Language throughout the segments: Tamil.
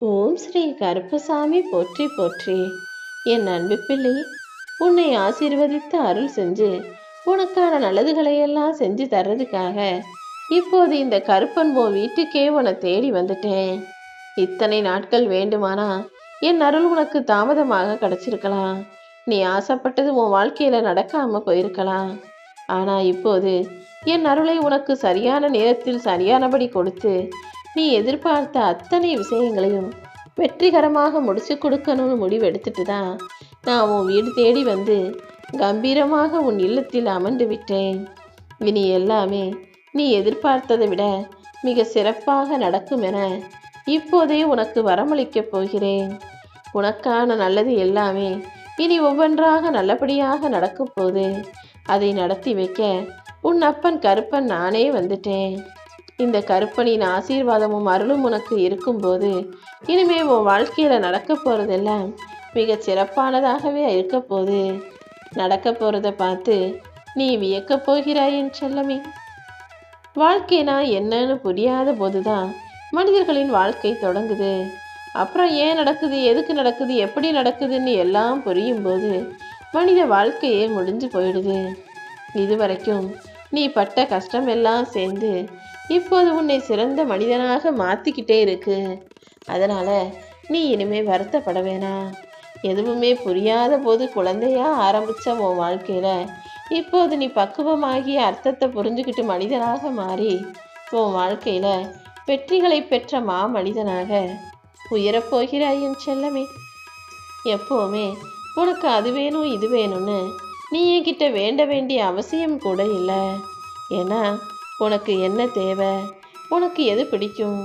ஓம் ஸ்ரீ கருப்பசாமி போற்றி போற்றி. என் அன்பு பிள்ளை, உன்னை ஆசீர்வதித்து அருள் செஞ்சு உனக்கான நல்லதுகளையெல்லாம் செஞ்சு தர்றதுக்காக இப்போது இந்த கருப்பன் உன் வீட்டுக்கே உன்னை தேடி வந்துட்டேன். இத்தனை நாட்கள் வேண்டுமானா என் அருள் உனக்கு தாமதமாக கிடைச்சிருக்கலாம். நீ ஆசைப்பட்டது உன் வாழ்க்கையில நடக்காம போயிருக்கலாம். ஆனா இப்போது என் அருளை உனக்கு சரியான நேரத்தில் சரியானபடி கொடுத்து நீ எதிர்பார்த்த அத்தனை விஷயங்களையும் வெற்றிகரமாக முடிச்சு கொடுக்கணும்னு முடிவு எடுத்துட்டு தான் நான் உன் வீடு தேடி வந்து கம்பீரமாக உன் இல்லத்தில் அமர்ந்து விட்டேன். இனி எல்லாமே நீ எதிர்பார்த்ததை விட மிக சிறப்பாக நடக்கும் என இப்போதே உனக்கு வரமளிக்கப் போகிறேன். உனக்கான நல்லது எல்லாமே இனி ஒவ்வொன்றாக நல்லபடியாக நடக்கும் போது அதை நடத்தி வைக்க உன் அப்பன் கருப்பன் நானே வந்துட்டேன். இந்த கருப்பனின் ஆசீர்வாதமும் அருளும் உனக்கு இருக்கும்போது இனிமே உன் வாழ்க்கையில நடக்க போறதெல்லாம் மிக சிறப்பானதாகவே இருக்க போகுது. நடக்க போறத பார்த்து நீ வியக்க போகிறாய் என் செல்லமே. வாழ்க்கைனா என்னன்னு புரியாத போதுதான் மனிதர்களின் வாழ்க்கை தொடங்குது. அப்புறம் ஏன் நடக்குது, எதுக்கு நடக்குது, எப்படி நடக்குதுன்னு எல்லாம் புரியும் போது மனித வாழ்க்கையே முடிஞ்சு போயிடுது. இதுவரைக்கும் நீ பட்ட கஷ்டம் எல்லாம் சேர்ந்து இப்போது உன்னை சிறந்த மனிதனாக மாற்றிக்கிட்டே இருக்கு. அதனால் நீ இனிமே வருத்தப்பட வேணாம். எதுவுமே புரியாத போது குழந்தையா ஆரம்பித்த உன் வாழ்க்கையில் இப்போது நீ பக்குவமாகி அர்த்தத்தை புரிஞ்சுக்கிட்டு மனிதனாக மாறி உன் வாழ்க்கையில் வெற்றிகளை பெற்ற மனிதனாக உயரப்போகிறாய் என் செல்லமே. எப்போவுமே உனக்கு அது வேணும் இது வேணும்னு நீ என்கிட்ட வேண்ட வேண்டிய அவசியம் கூட இல்லை. ஏன்னா உனக்கு என்ன தேவை, உனக்கு எது பிடிக்கும்,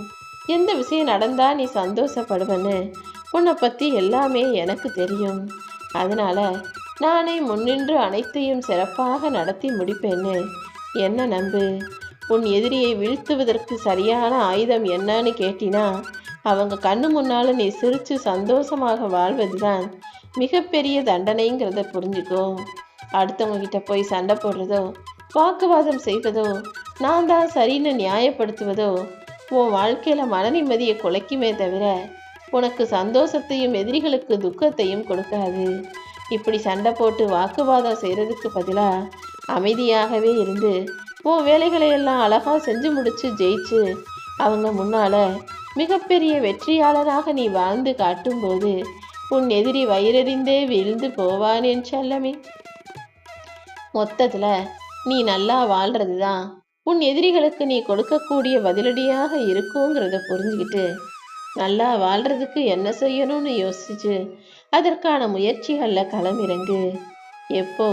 எந்த விஷயம் நடந்தால் நீ சந்தோஷப்படுவேன்னு உன்னை பற்றி எல்லாமே எனக்கு தெரியும். அதனால் நானே முன்னின்று அனைத்தையும் சிறப்பாக நடத்தி முடிப்பேன்னு என்ன நம்பு. உன் எதிரியை வீழ்த்துவதற்கு சரியான ஆயுதம் என்னன்னு கேட்டினா அவங்க கண்ணு முன்னால் நீ சிரித்து சந்தோஷமாக வாழ்வது தான் மிகப்பெரிய தண்டனைங்கிறத புரிஞ்சுக்கோ. அடுத்தவங்க கிட்ட போய் சண்டை போடுறதோ வாக்குவாதம் செய்வதோ நான் தான் சரின்னு நியாயப்படுத்துவதோ உன் வாழ்க்கையில் மன நிம்மதியை குலைக்குமே தவிர உனக்கு சந்தோஷத்தையும் எதிரிகளுக்கு துக்கத்தையும் கொடுக்காது. இப்படி சண்டை போட்டு வாக்குவாதம் செய்கிறதுக்கு பதிலாக அமைதியாகவே இருந்து உன் வேலைகளை எல்லாம் அழகாக செஞ்சு முடித்து ஜெயிச்சு அவங்க முன்னால் மிகப்பெரிய வெற்றியாளராக நீ வாழ்ந்து காட்டும்போது உன் எதிரி வயிறறிந்தே விழுந்து போவான் என் செல்லமே. மொத்தத்தில் நீ நல்லா வாழ்கிறது தான் உன் எதிரிகளுக்கு நீ கொடுக்கக்கூடிய பதிலடியாக இருக்குங்கிறத புரிஞ்சுக்கிட்டு நல்லா வாழ்கிறதுக்கு என்ன செய்யணும்னு யோசிச்சு அதற்கான முயற்சிகளில் களமிறங்கு. எப்போ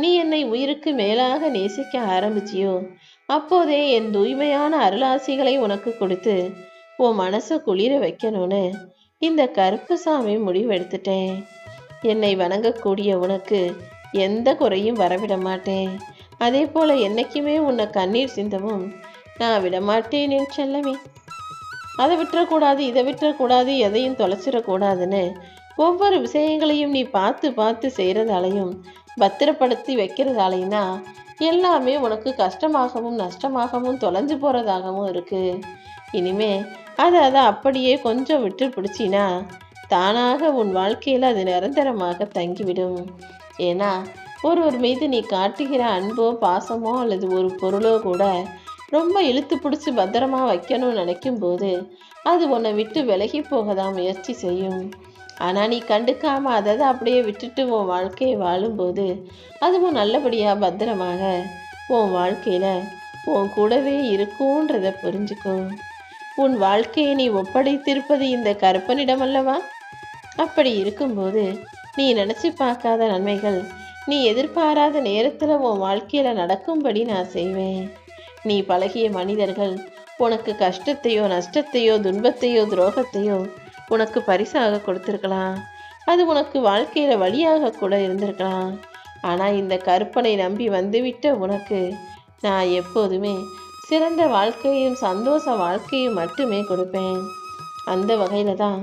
நீ என்னை உயிருக்கு மேலாக நேசிக்க ஆரம்பிச்சியோ அப்போதே என் தூய்மையான அருளாசிகளை உனக்கு கொடுத்து உன் மனசை குளிர வைக்கணும்னு இந்த கருப்பசாமி முடிவெடுத்துட்டேன். என்னை வணங்கக்கூடிய உனக்கு எந்த குறையும் வரவிட மாட்டேன். அதே போல் என்னைக்குமே உன்னை கண்ணீர் சிந்தவும் நான் விடமாட்டேன் என் செல்லமே. அதை விட்டுறக்கூடாது, இதை விட்டுறக்கூடாது, எதையும் தொலைச்சிடக்கூடாதுன்னு ஒவ்வொரு விஷயங்களையும் நீ பார்த்து பார்த்து செய்கிறதாலையும் பத்திரப்படுத்தி வைக்கிறதாலையும் தான் எல்லாமே உனக்கு கஷ்டமாகவும் நஷ்டமாகவும் தொலைஞ்சு போகிறதாகவும் இருக்குது. இனிமே அதை அப்படியே கொஞ்சம் விட்டு பிடிச்சினா தானாக உன் வாழ்க்கையில் அது நிரந்தரமாக தங்கிவிடும். ஏன்னா ஒருவர் மீது நீ காட்டுகிற அன்போ பாசமோ அல்லது ஒரு பொருளோ கூட ரொம்ப இழுத்து பிடிச்சி பத்திரமா வைக்கணும்னு நினைக்கும் போது அது உன்னை விட்டு விலகி போக தான் முயற்சி செய்யும். ஆனால் நீ கண்டுக்காமல் அதை அப்படியே விட்டுட்டு உன் வாழ்க்கையை வாழும்போது அதுவும் நல்லபடியாக பத்திரமாக உன் வாழ்க்கையில் உன் கூடவே இருக்கும்ன்றதை புரிஞ்சுக்கோ. உன் வாழ்க்கையை நீ ஒப்படைத்திருப்பது இந்த கருப்பனிடம் அல்லவா? அப்படி இருக்கும்போது நீ நினச்சி பார்க்காத நன்மைகள் நீ எதிர்பாராத நேரத்தில் உன் வாழ்க்கையில் நடக்கும்படி நான் செய்வேன். நீ பழகிய மனிதர்கள் உனக்கு கஷ்டத்தையோ நஷ்டத்தையோ துன்பத்தையோ துரோகத்தையோ உனக்கு பரிசாக கொடுத்துருக்கலாம். அது உனக்கு வாழ்க்கையில் வழியாக கூட இருந்திருக்கலாம். ஆனால் இந்த கருப்பனை நம்பி வந்துவிட்ட உனக்கு நான் எப்போதுமே சிறந்த வாழ்க்கையும் சந்தோஷ வாழ்க்கையும் மட்டுமே கொடுப்பேன். அந்த வகையில் தான்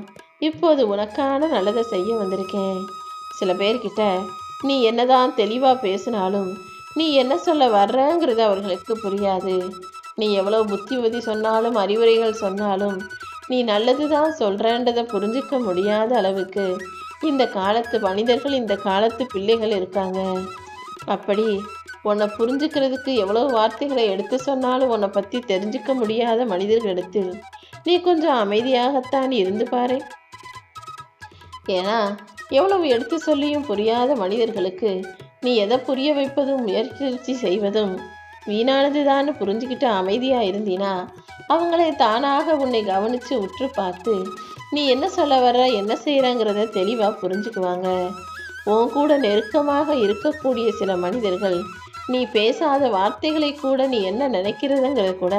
இப்போது உனக்கான நல்லதை செய்ய வந்திருக்கேன். சில பேர்கிட்ட நீ என்னதான் தெளிவாக பேசினாலும் நீ என்ன சொல்ல வர்றங்கிறது அவர்களுக்கு புரியாது. நீ எவ்வளோ புத்திமதி சொன்னாலும் அறிவுரைகள் சொன்னாலும் நீ நல்லதுதான் சொல்றன்றதை புரிஞ்சுக்க முடியாத அளவுக்கு இந்த காலத்து மனிதர்கள், இந்த காலத்து பிள்ளைகள் இருக்காங்க. அப்படி உன்னை புரிஞ்சுக்கிறதுக்கு எவ்வளவு வார்த்தைகளை எடுத்து சொன்னாலும் உன்னை பற்றி தெரிஞ்சுக்க முடியாத மனிதர்களிடத்தில் நீ கொஞ்சம் அமைதியாகத்தான் இருந்து பாரு. ஏன்னா எவ்வளவு எடுத்து சொல்லியும் புரியாத மனிதர்களுக்கு நீ எதை புரிய வைப்பதும் முயற்சி செய்வதும் வீணானதுதான்னு புரிஞ்சுக்கிட்டு அமைதியா இருந்தீனா அவங்களே தானாக உன்னை கவனிச்சு உற்று பார்த்து நீ என்ன சொல்ல வர்ற, என்ன செய்யறங்கிறத தெளிவா புரிஞ்சுக்குவாங்க. உன் கூட நெருக்கமாக இருக்கக்கூடிய சில மனிதர்கள் நீ பேசாத வார்த்தைகளை கூட, நீ என்ன நினைக்கிறதுங்கிறத கூட,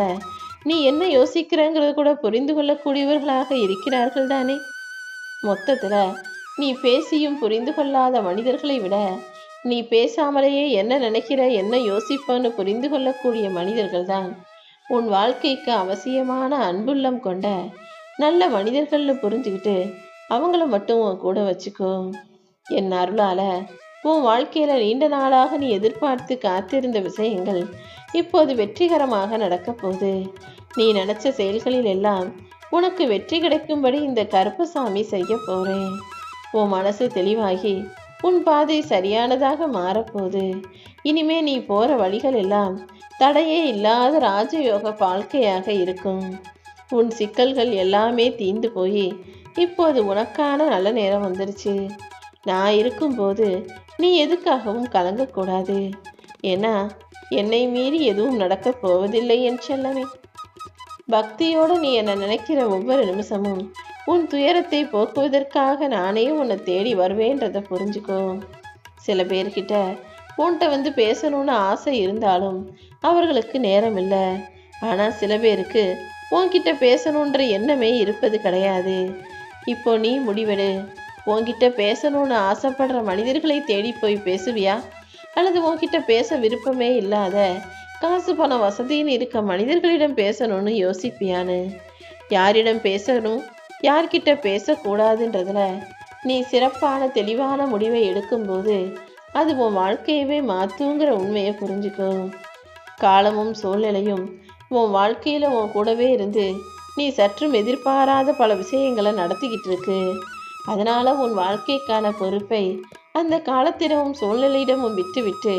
நீ என்ன யோசிக்கிறங்கிறத கூட புரிந்து கொள்ளக்கூடியவர்களாக இருக்கிறார்கள் தானே. மொத்தத்துல நீ பேசியும் புரிந்து கொள்ளாத மனிதர்களை விட நீ பேசாமலேயே என்ன நினைக்கிற, என்ன யோசிப்பன்னு புரிந்து கொள்ளக்கூடிய மனிதர்கள் தான் உன் வாழ்க்கைக்கு அவசியமான அன்புள்ளம் கொண்ட நல்ல மனிதர்கள்னு புரிஞ்சுக்கிட்டு அவங்கள மட்டும் உன் கூட வச்சுக்கோ. என் அருளால உன் வாழ்க்கையில நீண்ட நாளாக நீ எதிர்பார்த்து காத்திருந்த விஷயங்கள் இப்போது வெற்றிகரமாக நடக்க போகுது. நீ நினைச்ச செயல்களில் எல்லாம் உனக்கு வெற்றி கிடைக்கும்படி இந்த கருப்பசாமி செய்ய போறேன். உன் மனசு தெளிவாகி உன் பாதை சரியானதாக மாறப்போகுது. இனிமே நீ போற வழிகள் எல்லாம் தடையே இல்லாத ராஜயோக வாழ்க்கையாக இருக்கும். உன் சிக்கல்கள் எல்லாமே தீர்ந்து போய் இப்போது உனக்கான நல்ல நேரம் வந்துருச்சு. நான் இருக்கும்போது நீ எதுக்காகவும் கலங்கக்கூடாது. ஏன்னா என்னை மீறி எதுவும் நடக்கப் போவதில்லை என் செல்லமே. பக்தியோடு நீ என்னை நினைக்கிற ஒவ்வொரு நிமிஷமும் உன் துயரத்தை போக்குவதற்காக நானே உன்னை தேடி வருவேன்றதை புரிஞ்சுக்கோ. சில பேர்கிட்ட உன்கிட்ட வந்து பேசணும்னு ஆசை இருந்தாலும் அவர்களுக்கு நேரம் இல்லை. ஆனால் சில பேருக்கு உன்கிட்ட பேசணுன்ற எண்ணமே இருப்பது கிடையாது. இப்போ நீ முடிவெடு. உன்கிட்ட பேசணும்னு ஆசைப்படுற மனிதர்களை தேடி போய் பேசுவியா, அல்லது உன்கிட்ட பேச விருப்பமே இல்லாத காசு பணம் வசதின்னு இருக்க மனிதர்களிடம் பேசணும்னு யோசிப்பியான்னு? யாரிடம் பேசணும், யார்கிட்ட பேசக்கூடாதுன்றதுல நீ சிறப்பான தெளிவான முடிவை எடுக்கும்போது அது உன் வாழ்க்கையவே மாற்றுங்கிற உண்மையை புரிஞ்சுக்கோ. காலமும் சூழ்நிலையும் உன் வாழ்க்கையில் உன் கூடவே இருந்து நீ சற்றும் எதிர்பாராத பல விஷயங்களை நடத்திக்கிட்டு இருக்கு. அதனால உன் வாழ்க்கைக்கான பொறுப்பை அந்த காலத்திடமும் சூழ்நிலையிடமும் விட்டு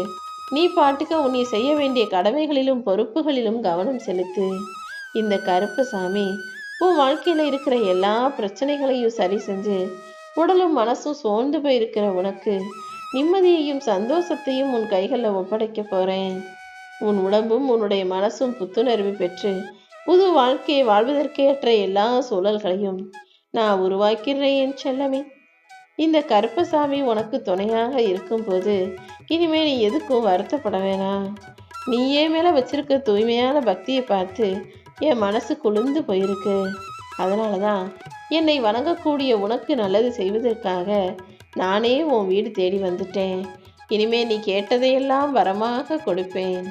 நீ பாட்டுக்க உன்னை செய்ய வேண்டிய கடமைகளிலும் பொறுப்புகளிலும் கவனம் செலுத்து. இந்த கருப்பசாமி உன் வாழ்க்கையில் இருக்கிற எல்லா பிரச்சனைகளையும் சரி செஞ்சு உடலும் மனசும் சோர்ந்து போயிருக்கிற உனக்கு நிம்மதியையும் சந்தோஷத்தையும் உன் கைகளில் ஒப்படைக்க போறேன். உன் உடம்பும் உன்னுடைய மனசும் புத்துணர்வு பெற்று புது வாழ்க்கையை வாழ்வதற்கேற்ற எல்லா சூழல்களையும் நான் உருவாக்கிறேன் என் செல்லமே. இந்த கருப்பசாமி உனக்கு துணையாக இருக்கும்போது இனிமே நீ எதுக்கும் வருத்தப்பட வேணாம். நீயே மேல வச்சிருக்க தூய்மையான பக்தியை பார்த்து என் மனசு குளிர்ந்து போயிருக்கு. அதனாலதான் என்னை வணங்கக்கூடிய உனக்கு நல்லது செய்வதற்காக நானே உன் வீடு தேடி வந்துட்டேன். இனிமே நீ கேட்டதையெல்லாம் வரமாக கொடுப்பேன்.